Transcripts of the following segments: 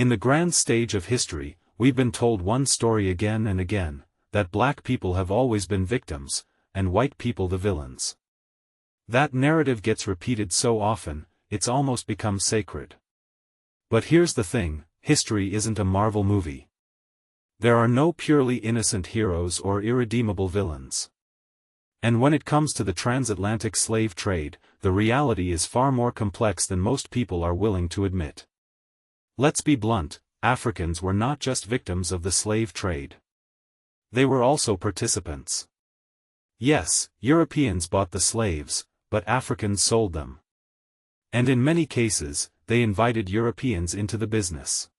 In the grand stage of history, we've been told one story again and again, that black people have always been victims, and white people the villains. That narrative gets repeated so often, it's almost become sacred. But here's the thing, history isn't a Marvel movie. There are no purely innocent heroes or irredeemable villains. And when it comes to the transatlantic slave trade, the reality is far more complex than most people are willing to admit. Let's be blunt, Africans were not just victims of the slave trade. They were also participants. Yes, Europeans bought the slaves, but Africans sold them. And in many cases, they invited Europeans into the business.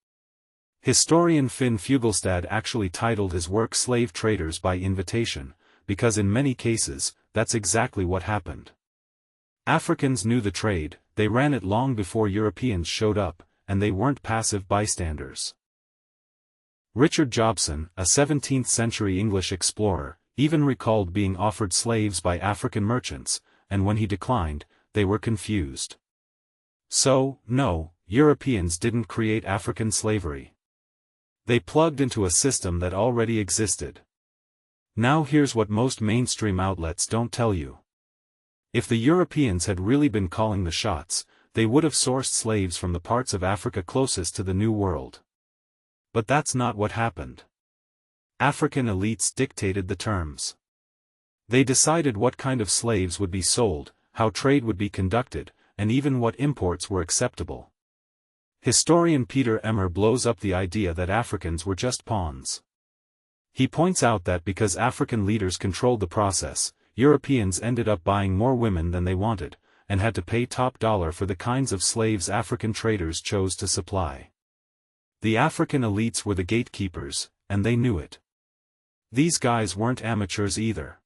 Historian Finn Fugelstad actually titled his work Slave Traders by Invitation, because in many cases, that's exactly what happened. Africans knew the trade, they ran it long before Europeans showed up, and they weren't passive bystanders. Richard Jobson, a 17th-century English explorer, even recalled being offered slaves by African merchants, and when he declined, they were confused. So, no, Europeans didn't create African slavery. They plugged into a system that already existed. Now here's what most mainstream outlets don't tell you. If the Europeans had really been calling the shots, they would have sourced slaves from the parts of Africa closest to the New World. But that's not what happened. African elites dictated the terms. They decided what kind of slaves would be sold, how trade would be conducted, and even what imports were acceptable. Historian Peter Emmer blows up the idea that Africans were just pawns. He points out that because African leaders controlled the process, Europeans ended up buying more women than they wanted, and had to pay top dollar for the kinds of slaves African traders chose to supply. The African elites were the gatekeepers, and they knew it. These guys weren't amateurs either.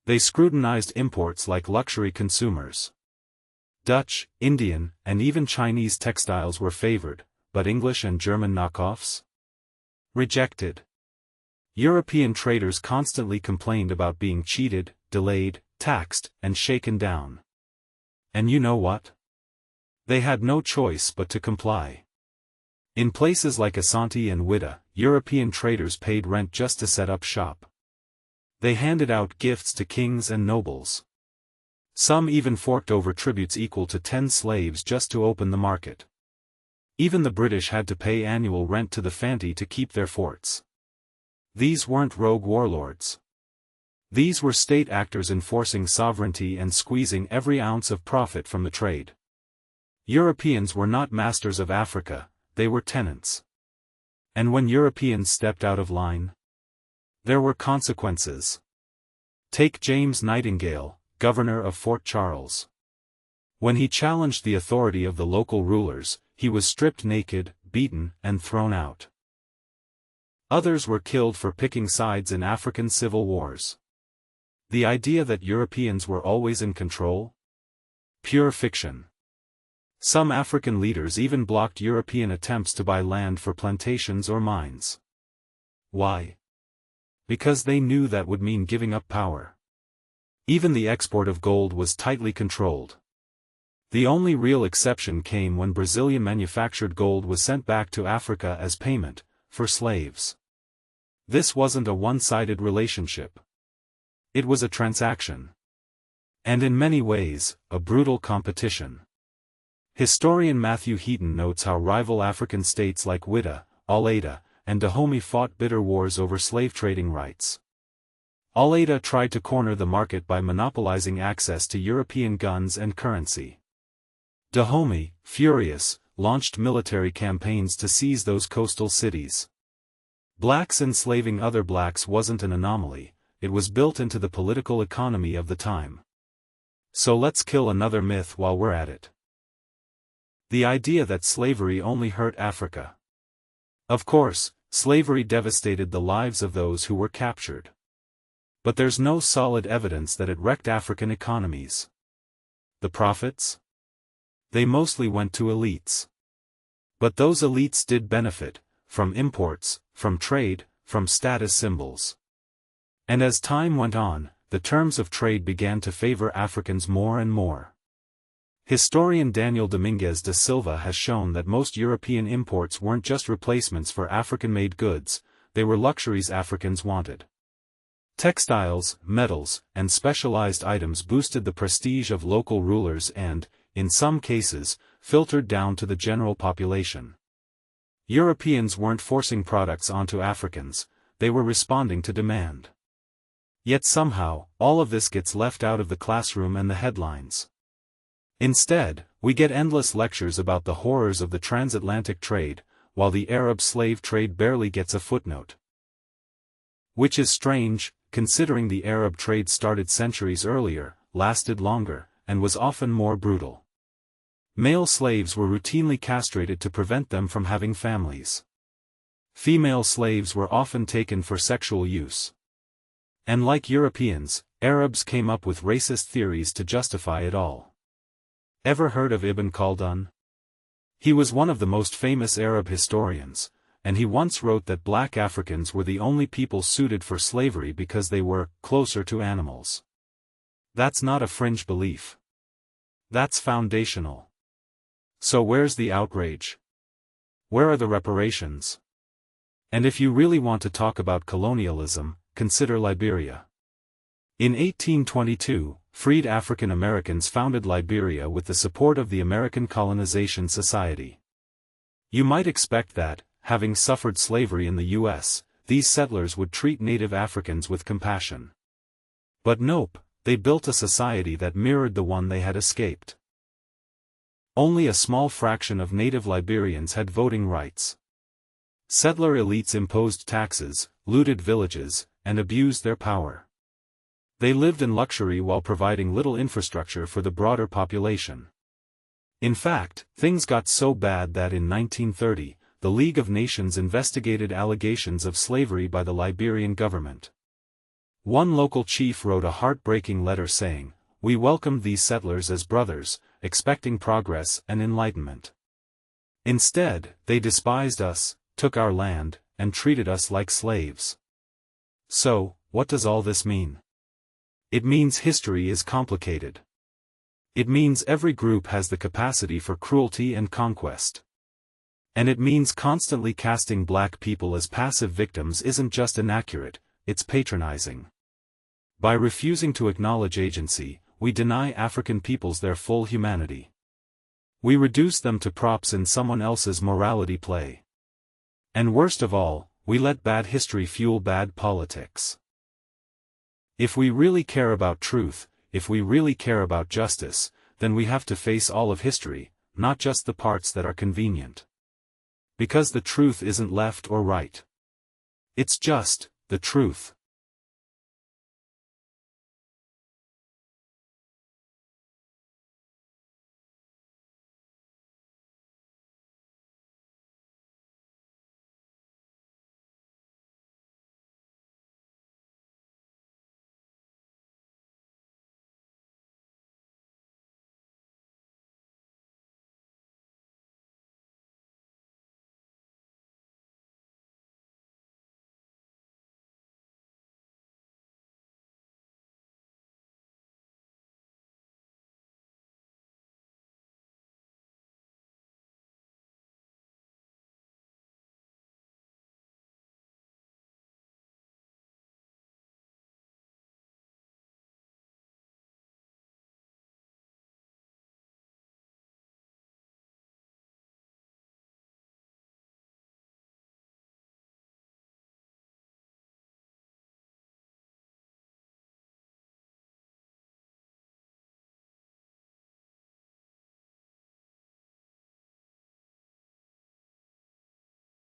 They scrutinized imports like luxury consumers. Dutch, Indian, and even Chinese textiles were favored, but English and German knockoffs? Rejected. European traders constantly complained about being cheated, delayed, taxed, and shaken down. And you know what? They had no choice but to comply. In places like Asante and Ouidah, European traders paid rent just to set up shop. They handed out gifts to kings and nobles. Some even forked over tributes equal to 10 slaves just to open the market. Even the British had to pay annual rent to the Fanti to keep their forts. These weren't rogue warlords. These were state actors enforcing sovereignty and squeezing every ounce of profit from the trade. Europeans were not masters of Africa, they were tenants. And when Europeans stepped out of line, there were consequences. Take James Nightingale, governor of Fort Charles. When he challenged the authority of the local rulers, he was stripped naked, beaten, and thrown out. Others were killed for picking sides in African civil wars. The idea that Europeans were always in control? Pure fiction. Some African leaders even blocked European attempts to buy land for plantations or mines. Why? Because they knew that would mean giving up power. Even the export of gold was tightly controlled. The only real exception came when Brazilian manufactured gold was sent back to Africa as payment for slaves. This wasn't a one-sided relationship. It was a transaction. And in many ways, a brutal competition. Historian Matthew Heaton notes how rival African states like Ouidah, Al-Ada, and Dahomey fought bitter wars over slave trading rights. Al-Ada tried to corner the market by monopolizing access to European guns and currency. Dahomey, furious, launched military campaigns to seize those coastal cities. Blacks enslaving other blacks wasn't an anomaly, it was built into the political economy of the time. So let's kill another myth while we're at it. The idea that slavery only hurt Africa. Of course, slavery devastated the lives of those who were captured. But there's no solid evidence that it wrecked African economies. The profits? They mostly went to elites. But those elites did benefit, from imports, from trade, from status symbols. And as time went on, the terms of trade began to favor Africans more and more. Historian Daniel Dominguez da Silva has shown that most European imports weren't just replacements for African-made goods, they were luxuries Africans wanted. Textiles, metals, and specialized items boosted the prestige of local rulers and, in some cases, filtered down to the general population. Europeans weren't forcing products onto Africans, they were responding to demand. Yet somehow, all of this gets left out of the classroom and the headlines. Instead, we get endless lectures about the horrors of the transatlantic trade, while the Arab slave trade barely gets a footnote. Which is strange, considering the Arab trade started centuries earlier, lasted longer, and was often more brutal. Male slaves were routinely castrated to prevent them from having families. Female slaves were often taken for sexual use. And like Europeans, Arabs came up with racist theories to justify it all. Ever heard of Ibn Khaldun? He was one of the most famous Arab historians, and he once wrote that black Africans were the only people suited for slavery because they were closer to animals. That's not a fringe belief. That's foundational. So where's the outrage? Where are the reparations? And if you really want to talk about colonialism, consider Liberia. In 1822, freed African Americans founded Liberia with the support of the American Colonization Society. You might expect that, having suffered slavery in the U.S., these settlers would treat native Africans with compassion. But nope, they built a society that mirrored the one they had escaped. Only a small fraction of native Liberians had voting rights. Settler elites imposed taxes, looted villages, and abused their power. They lived in luxury while providing little infrastructure for the broader population. In fact, things got so bad that in 1930, the League of Nations investigated allegations of slavery by the Liberian government. One local chief wrote a heartbreaking letter saying, "We welcomed these settlers as brothers, expecting progress and enlightenment. Instead, they despised us, took our land, and treated us like slaves." So, what does all this mean? It means history is complicated. It means every group has the capacity for cruelty and conquest. And it means constantly casting black people as passive victims isn't just inaccurate, it's patronizing. By refusing to acknowledge agency, we deny African peoples their full humanity. We reduce them to props in someone else's morality play. And worst of all, we let bad history fuel bad politics. If we really care about truth, if we really care about justice, then we have to face all of history, not just the parts that are convenient. Because the truth isn't left or right. It's just the truth.